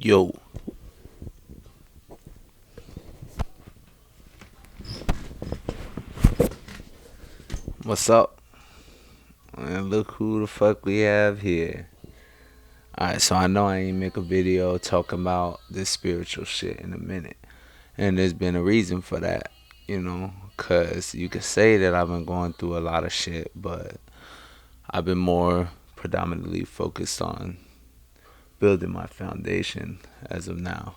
Yo, what's up? Man, look who the fuck we have here. Alright, so I know I ain't make a video talking about this spiritual shit in a minute. And there's been a reason for that, because you could say that I've been going through a lot of shit, but I've been more predominantly focused on building my foundation as of now.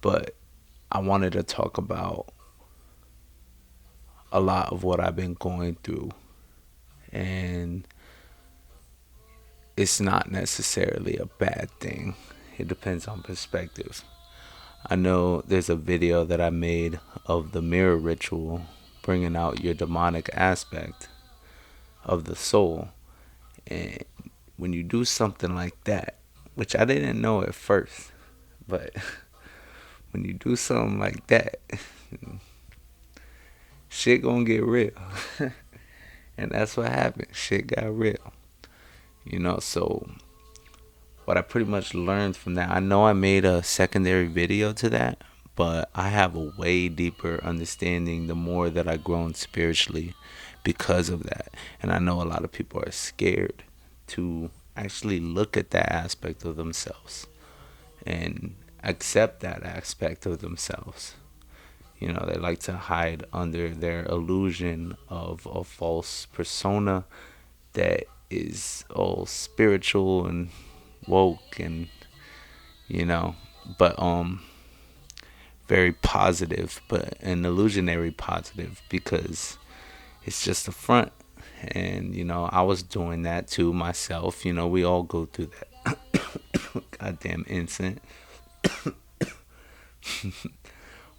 But I wanted to talk about a lot of what I've been going through. And it's not necessarily a bad thing. It depends on perspective. I know there's a video that I made of the mirror ritual, bringing out your demonic aspect of the soul. And when you do something like that, which I didn't know at first, but when you do something like that, shit gonna get real. And that's what happened. Shit got real. So what I pretty much learned from that, I know I made a secondary video to that, but I have a way deeper understanding the more that I've grown spiritually because of that. And I know a lot of people are scared to actually look at that aspect of themselves and accept that aspect of themselves. They like to hide under their illusion of a false persona that is all spiritual and woke and you know but very positive, but an illusionary positive, because it's just a front. And I was doing that too myself. We all go through that goddamn instant.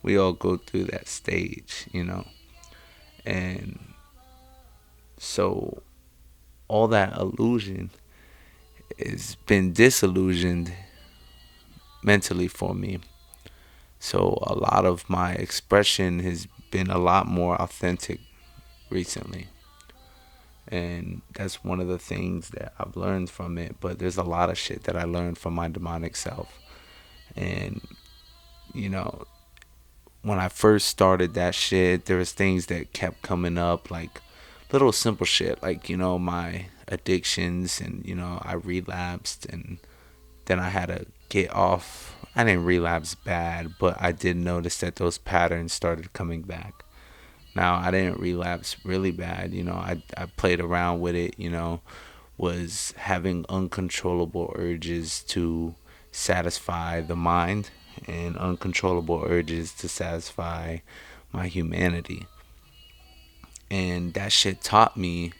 We all go through that stage. And so all that illusion has been disillusioned mentally for me. So a lot of my expression has been a lot more authentic recently. And that's one of the things that I've learned from it. But there's a lot of shit that I learned from my demonic self. And, you know, when I first started that shit, there was things that kept coming up, like little simple shit, like, my addictions, and, I relapsed, and then I had to get off. I didn't relapse bad, but I did notice that those patterns started coming back. Now, I didn't relapse really bad. I played around with it, was having uncontrollable urges to satisfy the mind and uncontrollable urges to satisfy my humanity. And that shit taught me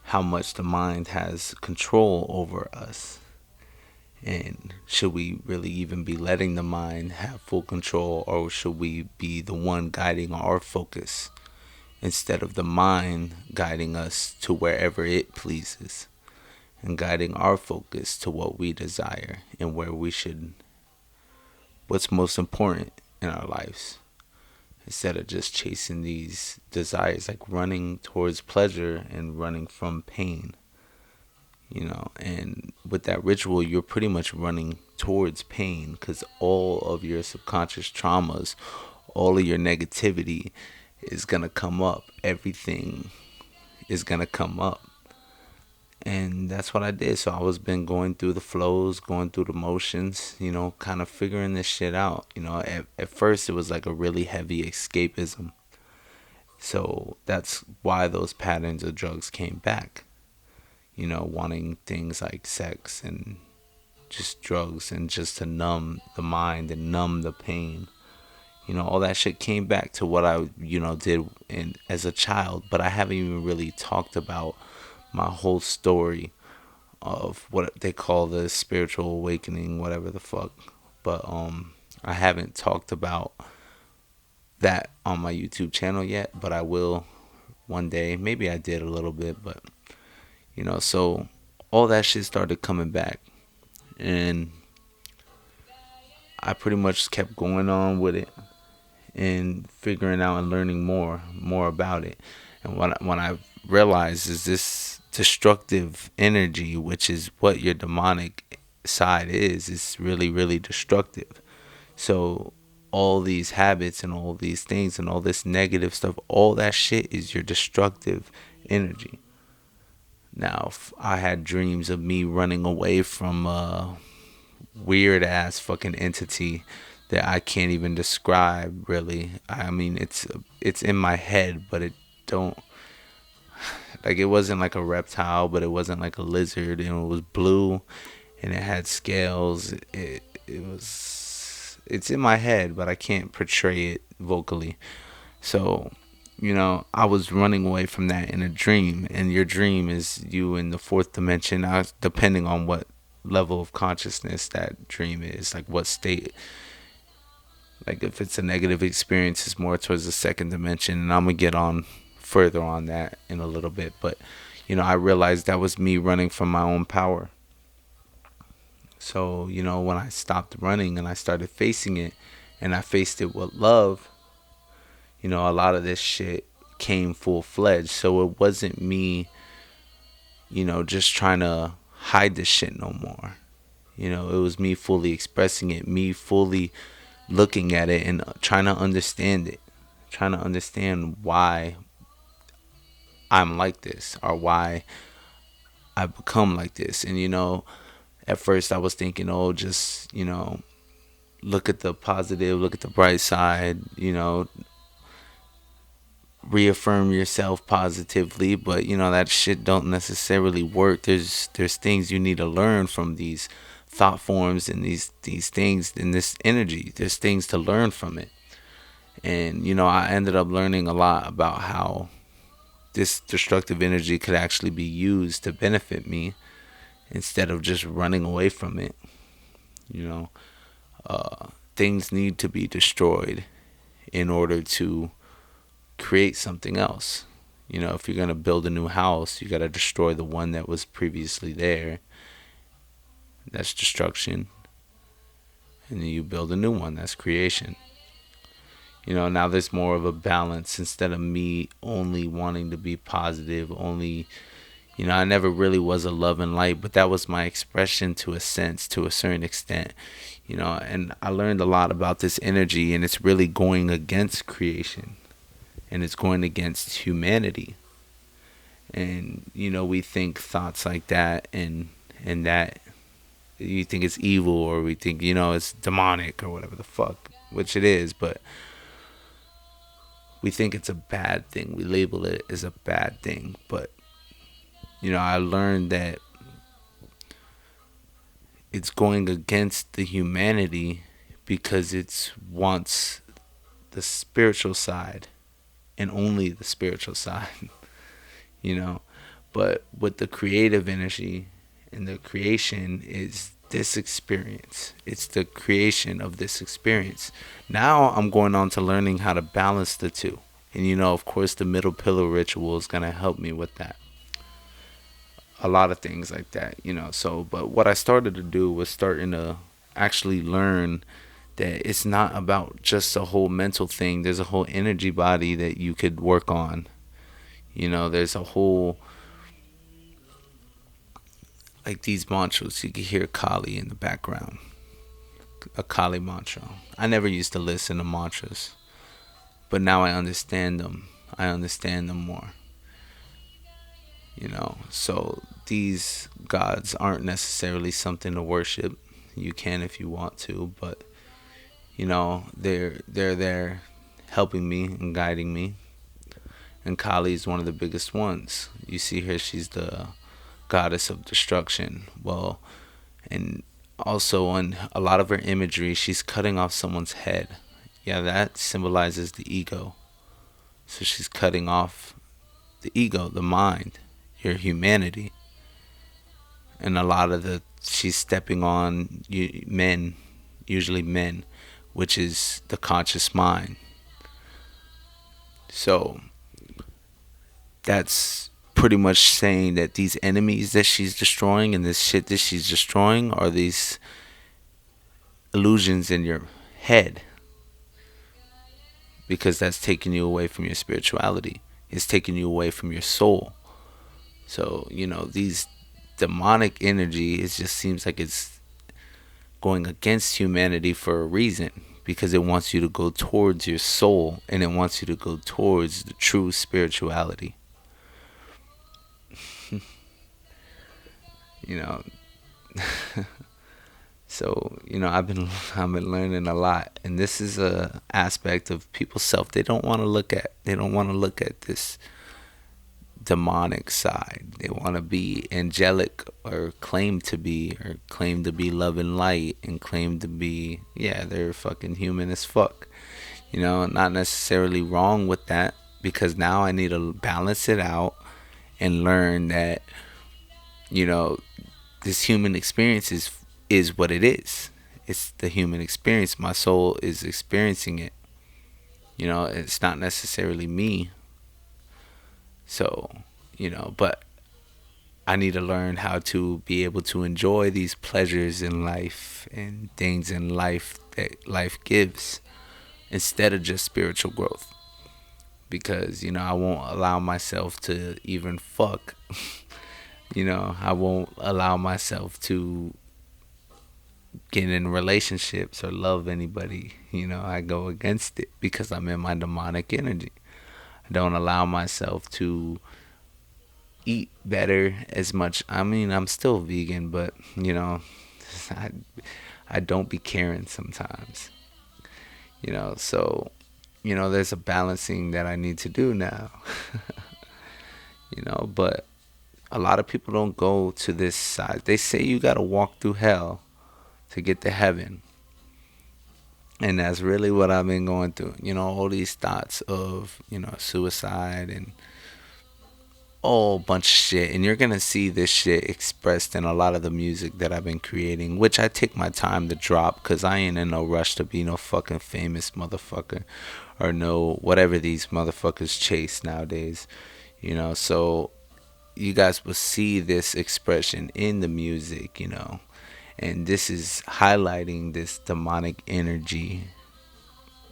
how much the mind has control over us. And should we really even be letting the mind have full control, or should we be the one guiding our focus instead of the mind guiding us to wherever it pleases, and guiding our focus to what we desire and what's most important in our lives, instead of just chasing these desires, like running towards pleasure and running from pain. And with that ritual, you're pretty much running towards pain, because all of your subconscious traumas, all of your negativity is going to come up. Everything is going to come up. And that's what I did. So I was been going through the flows, going through the motions, kind of figuring this shit out. At first it was like a really heavy escapism. So that's why those patterns of drugs came back. Wanting things like sex and just drugs, and just to numb the mind and numb the pain. All that shit came back to what I, did as a child. But I haven't even really talked about my whole story of what they call the spiritual awakening, whatever the fuck. But I haven't talked about that on my YouTube channel yet, but I will one day. Maybe I did a little bit, but so all that shit started coming back, and I pretty much kept going on with it and figuring out and learning more about it. And when I realized is this destructive energy, which is what your demonic side is. It's really, really destructive. So all these habits and all these things and all this negative stuff, all that shit is your destructive energy. Now, if I had dreams of me running away from a weird ass fucking entity that I can't even describe really. I mean, it's in my head, but it don't like, it wasn't like a reptile, but it wasn't like a lizard, and it was blue and it had scales. It's in my head, but I can't portray it vocally. So, I was running away from that in a dream, and your dream is you in the fourth dimension, depending on what level of consciousness that dream is, like what state. Like if it's a negative experience, it's more towards the second dimension, and I'm gonna get on further on that in a little bit. But I realized that was me running from my own power. So when I stopped running and I started facing it, and I faced it with love, a lot of this shit came full fledged. So it wasn't me, just trying to hide this shit no more. It was me fully expressing it, me fully looking at it and trying to understand it, trying to understand why I'm like this, or why I've become like this. And at first I was thinking, oh, just look at the positive, look at the bright side, reaffirm yourself positively. But that shit don't necessarily work. There's things you need to learn from these thought forms and these things and this energy. There's things to learn from it. And I ended up learning a lot about how this destructive energy could actually be used to benefit me instead of just running away from it. you know Things need to be destroyed in order to create something else. If you're going to build a new house, you got to destroy the one that was previously there. That's destruction. And then you build a new one. That's creation. Now there's more of a balance, instead of me only wanting to be positive, only, I never really was a love and light, but that was my expression to a sense, to a certain extent. And I learned a lot about this energy, and it's really going against creation, and it's going against humanity. And we think thoughts like that, and that you think it's evil, or we think it's demonic or whatever the fuck, which it is, but we think it's a bad thing. We label it as a bad thing. But I learned that it's going against the humanity because it wants the spiritual side, and only the spiritual side. you know. But with the creative energy and the creation is this experience. It's the creation of this experience. Now I'm going on to learning how to balance the two. And of course, the middle pillar ritual is going to help me with that. A lot of things like that. So, but what I started to do was starting to actually learn that it's not about just a whole mental thing. There's a whole energy body that you could work on. There's a whole, like these mantras. You can hear Kali in the background. A Kali mantra. I never used to listen to mantras, but now I understand them. I understand them more. So these gods aren't necessarily something to worship. You can if you want to, but they're there helping me and guiding me. And Kali is one of the biggest ones. You see her, she's the goddess of destruction. Well, and also on a lot of her imagery, she's cutting off someone's head. Yeah, that symbolizes the ego. So she's cutting off the ego, the mind, your humanity. And a lot of she's stepping on men, usually men, which is the conscious mind. So that's pretty much saying that these enemies that she's destroying and this shit that she's destroying are these illusions in your head, because that's taking you away from your spirituality. It's taking you away from your soul. So these demonic energy, it just seems like it's going against humanity for a reason, because it wants you to go towards your soul, and it wants you to go towards the true spirituality. You know, so I've been learning a lot, and this is a aspect of people's self they don't want to look at. They don't want to look at this demonic side. They want to be angelic, or claim to be love and light, and claim to be, yeah, they're fucking human as fuck. Not necessarily wrong with that, because now I need to balance it out and learn that, you know, this human experience is what it is. It's the human experience. My soul is experiencing it. It's not necessarily me. So, but I need to learn how to be able to enjoy these pleasures in life and things in life that life gives, instead of just spiritual growth. Because, I won't allow myself to even fuck. I won't allow myself to get in relationships or love anybody. I go against it because I'm in my demonic energy. I don't allow myself to eat better as much. I mean, I'm still vegan, but I I don't be caring sometimes. So there's a balancing that I need to do now. But a lot of people don't go to this side. They say you got to walk through hell to get to heaven. And that's really what I've been going through. All these thoughts of, suicide and whole bunch of shit. And you're going to see this shit expressed in a lot of the music that I've been creating, which I take my time to drop, because I ain't in no rush to be no fucking famous motherfucker, or no whatever these motherfuckers chase nowadays. So you guys will see this expression in the music, and this is highlighting this demonic energy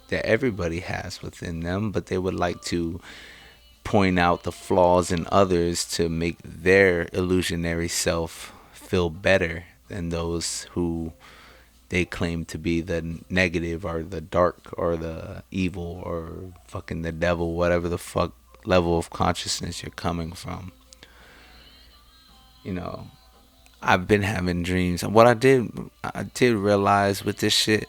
that everybody has within them, but they would like to point out the flaws in others to make their illusionary self feel better than those who they claim to be the negative, or the dark, or the evil, or fucking the devil, whatever the fuck level of consciousness you're coming from. you know I've been having dreams. And what I did realize with this shit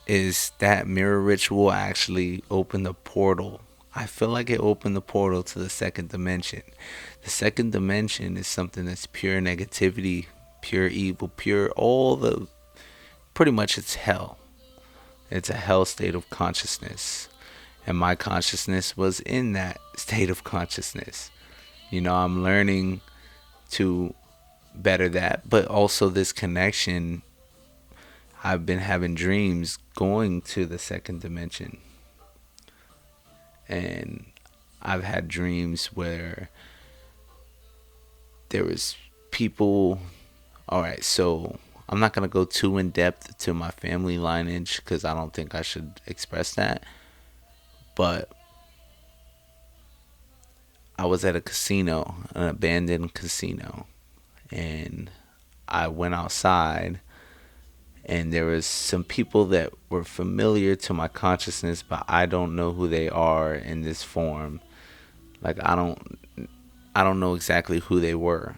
is that mirror ritual actually opened the portal. I feel like it opened the portal to the second dimension. The second dimension is something that's pure negativity, pure evil, pure all the, pretty much it's hell. It's a hell state of consciousness. And my consciousness was in that state of consciousness. I'm learning to better that, but also this connection. I've been having dreams going to the second dimension, and I've had dreams where there was people. All right, so I'm not gonna go too in depth to my family lineage, because I don't think I should express that. But I was at a casino, an abandoned casino, and I went outside, and there was some people that were familiar to my consciousness, but I don't know who they are in this form. Like, I don't know exactly who they were,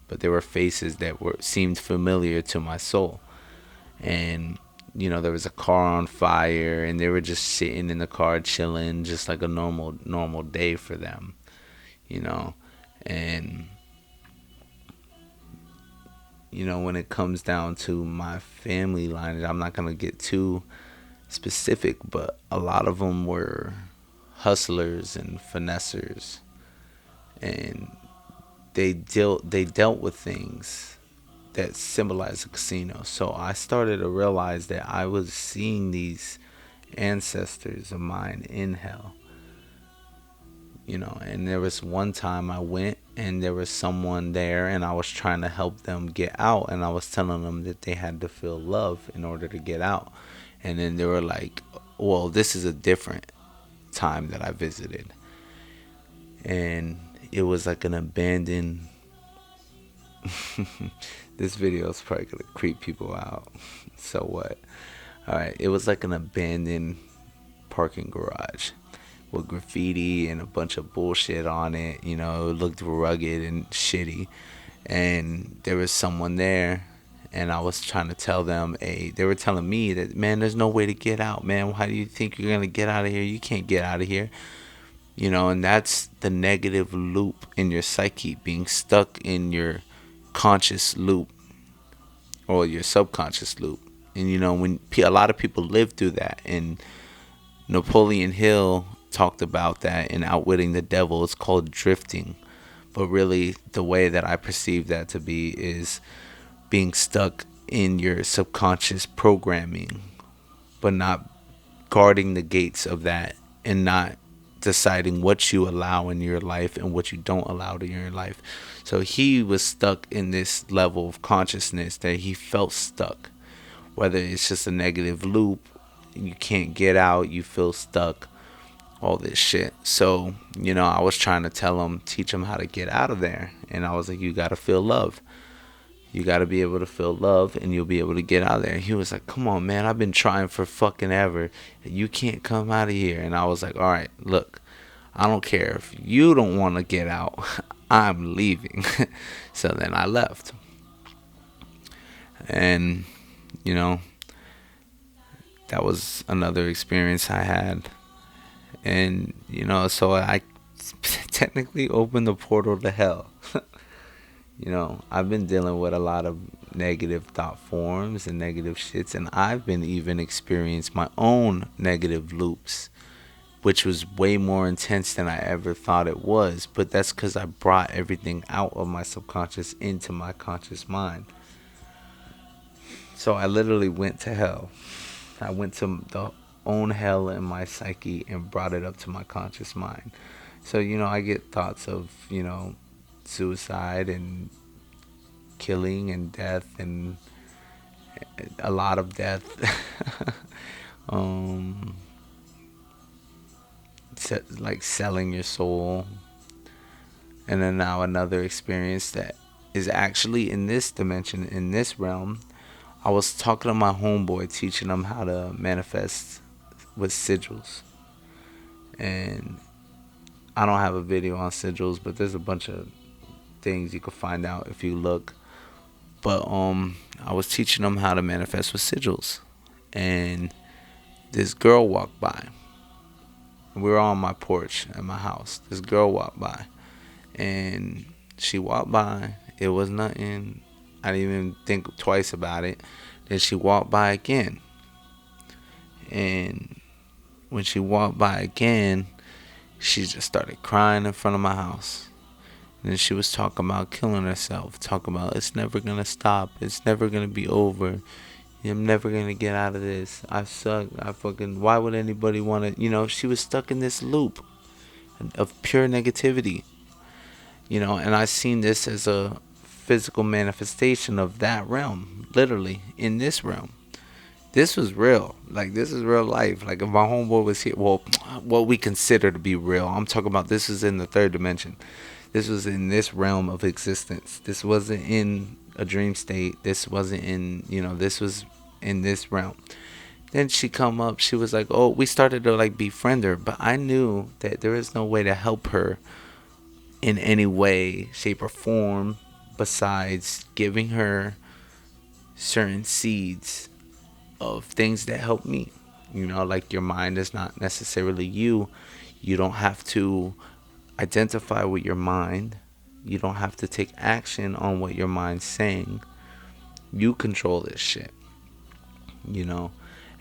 but there were faces that were seemed familiar to my soul. And there was a car on fire, and they were just sitting in the car chilling, just like a normal day for them. you know and when it comes down to my family line, I'm not gonna get too specific, but a lot of them were hustlers and finessers, and they dealt with things that symbolize a casino. So I started to realize that I was seeing these ancestors of mine in hell. And there was one time I went, and there was someone there, and I was trying to help them get out, and I was telling them that they had to feel love in order to get out. And then they were like, well, this is a different time that I visited. And it was like an abandoned This video is probably gonna creep people out. So what? All right, it was like an abandoned parking garage with graffiti and a bunch of bullshit on it. You know, it looked rugged and shitty. And there was someone there, and I was trying to tell them, they were telling me that, man, there's no way to get out, man. How do you think you're gonna get out of here? You can't get out of here. You know, and that's the negative loop in your psyche, being stuck in your conscious loop or your subconscious loop. And you know, when a lot of people live through that, and Napoleon Hill talked about that in Outwitting the Devil. It's called drifting. But really, the way that I perceive that to be is being stuck in your subconscious programming, but not guarding the gates of that, and not deciding what you allow in your life and what you don't allow in your life. So he was stuck in this level of consciousness that he felt stuck, whether it's just a negative loop, you can't get out, you feel stuck, all this shit. So, you know, I was trying to tell him, teach him how to get out of there. And I was like, you got to feel love. You got to be able to feel love, and you'll be able to get out of there. And he was like, come on, man, I've been trying for fucking ever. You can't come out of here. And I was like, all right, look, I don't care if you don't want to get out. I'm leaving. So then I left. And, you know, that was another experience I had. And, you know, so I technically opened the portal to hell. You know, I've been dealing with a lot of negative thought forms and negative shits, and I've been even experienced my own negative loops, which was way more intense than I ever thought it was. But that's because I brought everything out of my subconscious into my conscious mind. So I literally went to hell. I went to the own hell in my psyche and brought it up to my conscious mind. So, you know, I get thoughts of, you know, suicide and killing and death, and a lot of death. um, like selling your soul. And then now another experience that is actually in this dimension, in this realm. I was talking to my homeboy, teaching him how to manifest with sigils. And I don't have a video on sigils, but there's a bunch of things you can find out if you look. But I was teaching him how to manifest with sigils. And this girl walked by. We were on my porch at my house. This girl walked by. And she walked by. It was nothing. I didn't even think twice about it. Then she walked by again. And when she walked by again, she just started crying in front of my house. And then she was talking about killing herself. Talking about, it's never going to stop. It's never going to be over. I'm never going to get out of this. I suck. Why would anybody want to, you know, she was stuck in this loop of pure negativity. You know, and I seen this as a physical manifestation of that realm, literally in this realm. This was real. Like, this is real life. Like, if my homeboy was here, well, what we consider to be real, I'm talking about, this is in the third dimension. This was in this realm of existence. This wasn't in a dream state. This wasn't in, you know, this was in this realm. Then she come up, she was like, oh, we started to like befriend her, but I knew that there is no way to help her in any way, shape, or form besides giving her certain seeds of things that help me. You know, like, your mind is not necessarily you. You don't have to identify with your mind. You don't have to take action on what your mind's saying. You control this shit, you know.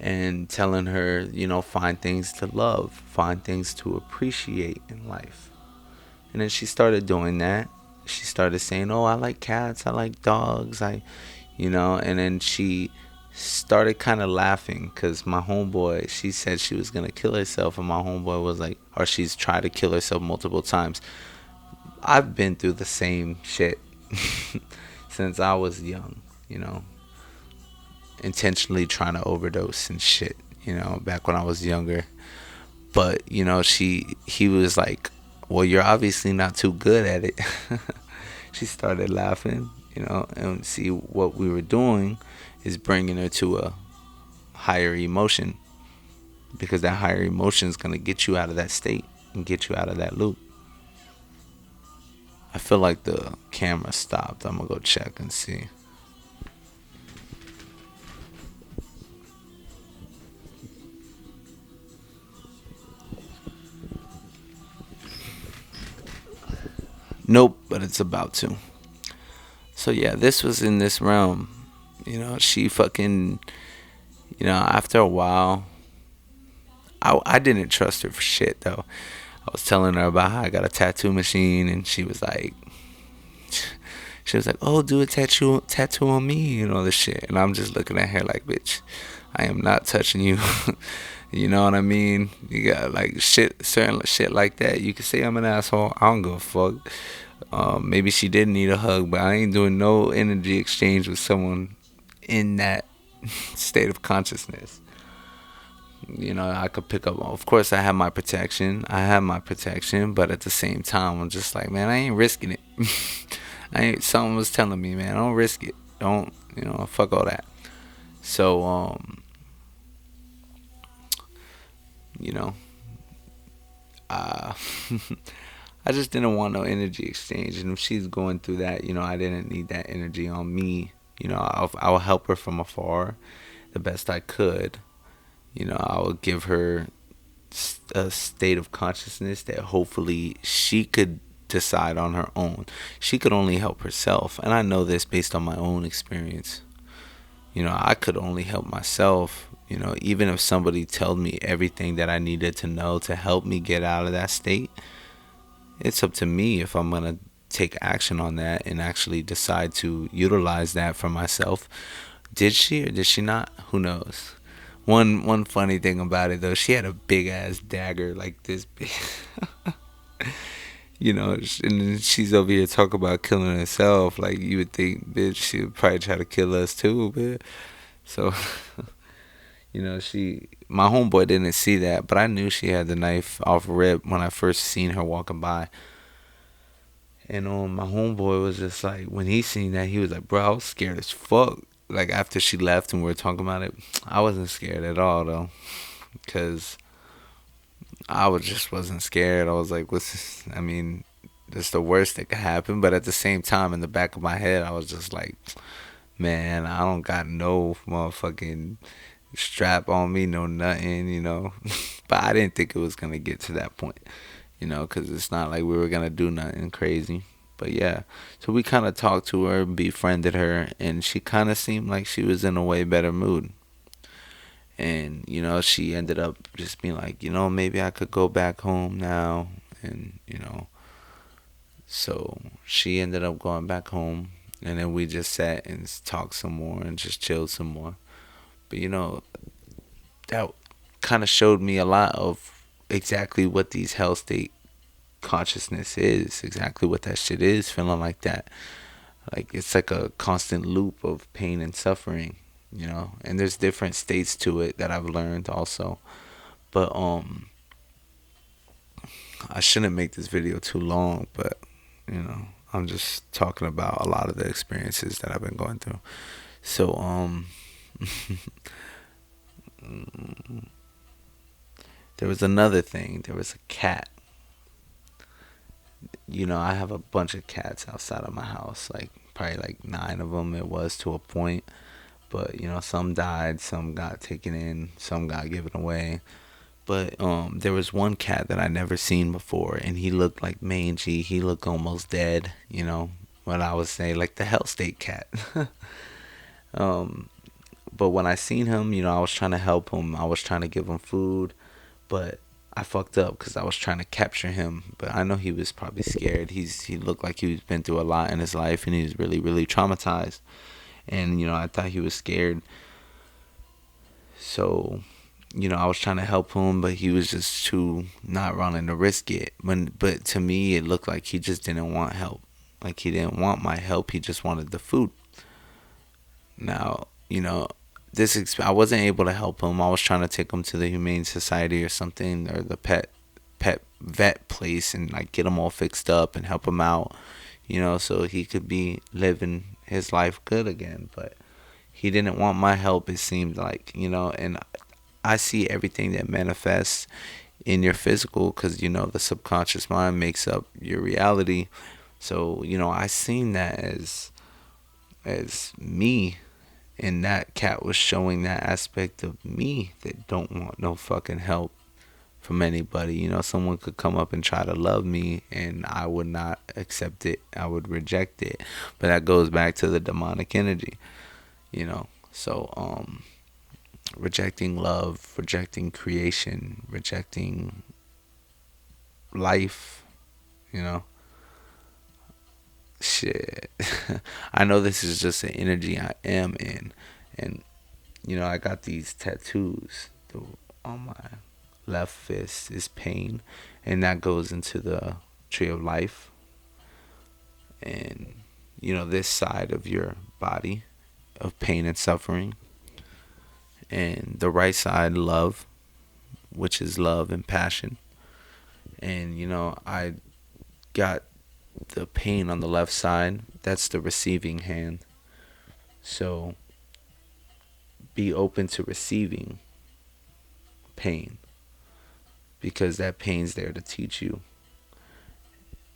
And telling her, you know, find things to love, find things to appreciate in life. And then she started doing that. She started saying, oh, I like cats, I like dogs, you know. And then she started kind of laughing because my homeboy, she said she was going to kill herself. And my homeboy was like, or she's tried to kill herself multiple times. I've been through the same shit since I was young, you know. Intentionally trying to overdose and shit, you know, back when I was younger. But, you know, he was like, well, you're obviously not too good at it. She started laughing, and see what we were doing is bringing her to a higher emotion, because that higher emotion is going to get you out of that state and get you out of that loop. I feel like the camera stopped. I'm going to go check and see. Nope, but it's about to. So yeah, this was in this realm. She fucking, after a while, I didn't trust her for shit though. I was telling her about how I got a tattoo machine, and she was like, "Oh, do a tattoo on me," and all this shit. And I'm just looking at her like, "Bitch, I am not touching you." You know what I mean? You got like shit, certain shit like that. You can say I'm an asshole. I don't give a fuck. Maybe she did need a hug, but I ain't doing no energy exchange with someone in that state of consciousness. I could pick up. Of course, I have my protection. But at the same time, I'm just like, man, I ain't risking it. I ain't. Someone was telling me, man, don't risk it. Don't, fuck all that. So, you know, uh, I just didn't want no energy exchange. And if she's going through that, I didn't need that energy on me. I'll help her from afar the best I could. I will give her a state of consciousness that hopefully she could decide on her own. She could only help herself. And I know this based on my own experience. I could only help myself. Even if somebody told me everything that I needed to know to help me get out of that state, it's up to me if I'm going to take action on that and actually decide to utilize that for myself. Did she or did she not? Who knows? One funny thing about it though, she had a big ass dagger like this big. And she's over here talking about killing herself. Like, you would think, bitch, she would probably try to kill us too, bitch. So, my homeboy didn't see that, but I knew she had the knife off rip when I first seen her walking by. And my homeboy was just like, when he seen that, he was like, bro, I was scared as fuck. Like, after she left and we were talking about it, I wasn't scared at all though, because wasn't scared. I was like, what's this? I mean, that's the worst that could happen. But at the same time, in the back of my head, I was just like, man, I don't got no motherfucking strap on me, no nothing. But I didn't think it was gonna get to that point, because it's not like we were gonna do nothing crazy. But yeah, so we kind of talked to her, befriended her, and she kind of seemed like she was in a way better mood. And she ended up just being like, maybe I could go back home now. And so she ended up going back home, and then we just sat and talked some more and just chilled some more. But that kind of showed me a lot of exactly what these hell state consciousness is, exactly what that shit is, feeling like that. Like, it's like a constant loop of pain and suffering, and there's different states to it that I've learned also. But I shouldn't make this video too long, but I'm just talking about a lot of the experiences that I've been going through. So there was another thing. There was a cat. I have a bunch of cats outside of my house, like probably like 9 of them it was to a point. But some died, some got taken in, some got given away. But there was one cat that I never seen before, and he looked like mangy. He looked almost dead. What I would say, like the Hell State cat. But when I seen him, I was trying to help him. I was trying to give him food, but I fucked up because I was trying to capture him. But I know he was probably scared. He looked like he's been through a lot in his life, and he's really, really traumatized. And I thought he was scared. So I was trying to help him, but he was just too not willing to risk it. But to me, it looked like he just didn't want help. Like, he didn't want my help. He just wanted the food. Now, I wasn't able to help him. I was trying to take him to the Humane Society or something, or the pet vet place, and like get him all fixed up and help him out, so he could be living his life good again. But he didn't want my help, it seemed like, and I see everything that manifests in your physical because, the subconscious mind makes up your reality. So, I seen that as me, and that cat was showing that aspect of me that don't want no fucking help from anybody. Someone could come up and try to love me and I would not accept it. I would reject it. But that goes back to the demonic energy, So, rejecting love, rejecting creation, rejecting life, you know. Shit. I know this is just an energy I am in. And, I got these tattoos. On my left fist is pain. And that goes into the tree of life. And, this side of your body of pain and suffering. And the right side, love, which is love and passion. And, I got the pain on the left side. That's the receiving hand. So be open to receiving pain because that pain's there to teach you.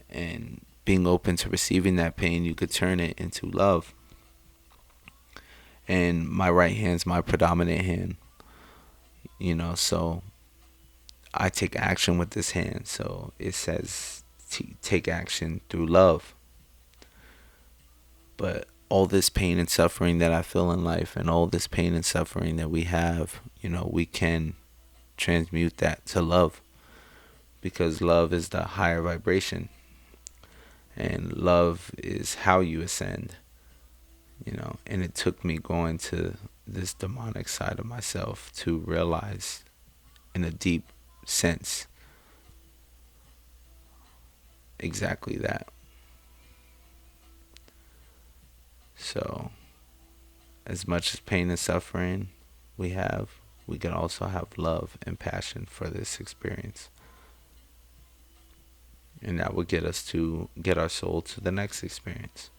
And being open to receiving that pain, you could turn it into love. And my right hand's my predominant hand, so I take action with this hand. So it says take action through love. But all this pain and suffering that I feel in life and all this pain and suffering that we have, we can transmute that to love because love is the higher vibration and love is how you ascend, and it took me going to this demonic side of myself to realize in a deep sense exactly that. So as much as pain and suffering we have, we can also have love and passion for this experience. And that will get us to get our soul to the next experience.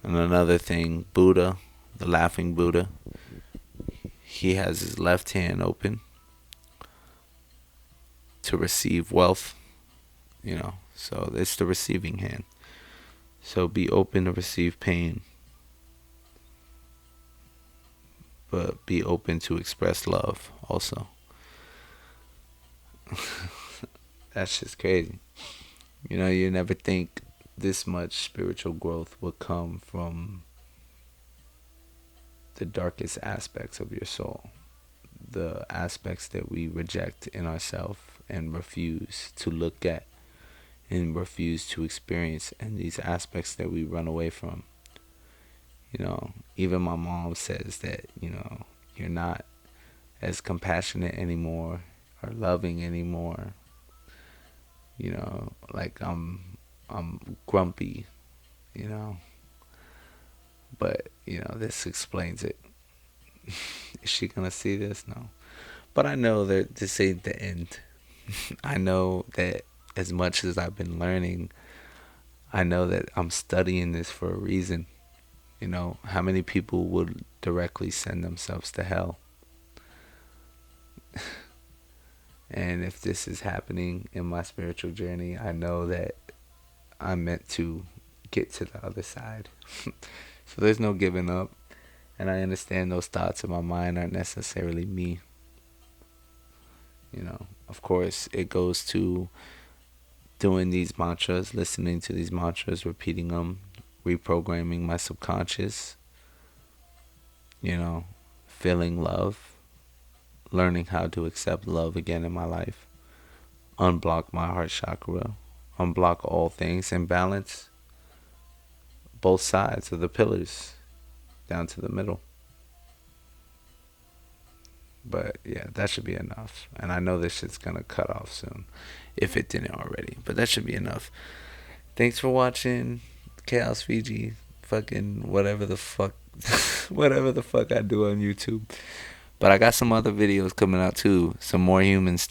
And another thing, Buddha, the laughing Buddha, he has his left hand open to receive wealth, so it's the receiving hand. So be open to receive pain, but be open to express love also. That's just crazy. You never think this much spiritual growth would come from the darkest aspects of your soul, the aspects that we reject in ourselves and refuse to look at and refuse to experience, and these aspects that we run away from. Even my mom says that, you're not as compassionate anymore or loving anymore. Like I'm grumpy, but this explains it. Is she gonna see this? No. But I know that this ain't the end. I know that as much as I've been learning, I know that I'm studying this for a reason. How many people would directly send themselves to hell? And if this is happening in my spiritual journey, I know that I'm meant to get to the other side. So there's no giving up. And I understand those thoughts in my mind aren't necessarily me. Of course, it goes to doing these mantras, listening to these mantras, repeating them, reprogramming my subconscious, feeling love, learning how to accept love again in my life, unblock my heart chakra, unblock all things, and balance both sides of the pillars down to the middle. But yeah, that should be enough. And I know this shit's gonna cut off soon, if it didn't already. But that should be enough. Thanks for watching chaosfiji. Fucking whatever the fuck, whatever the fuck I do on YouTube. But I got some other videos coming out too. Some more human stuff.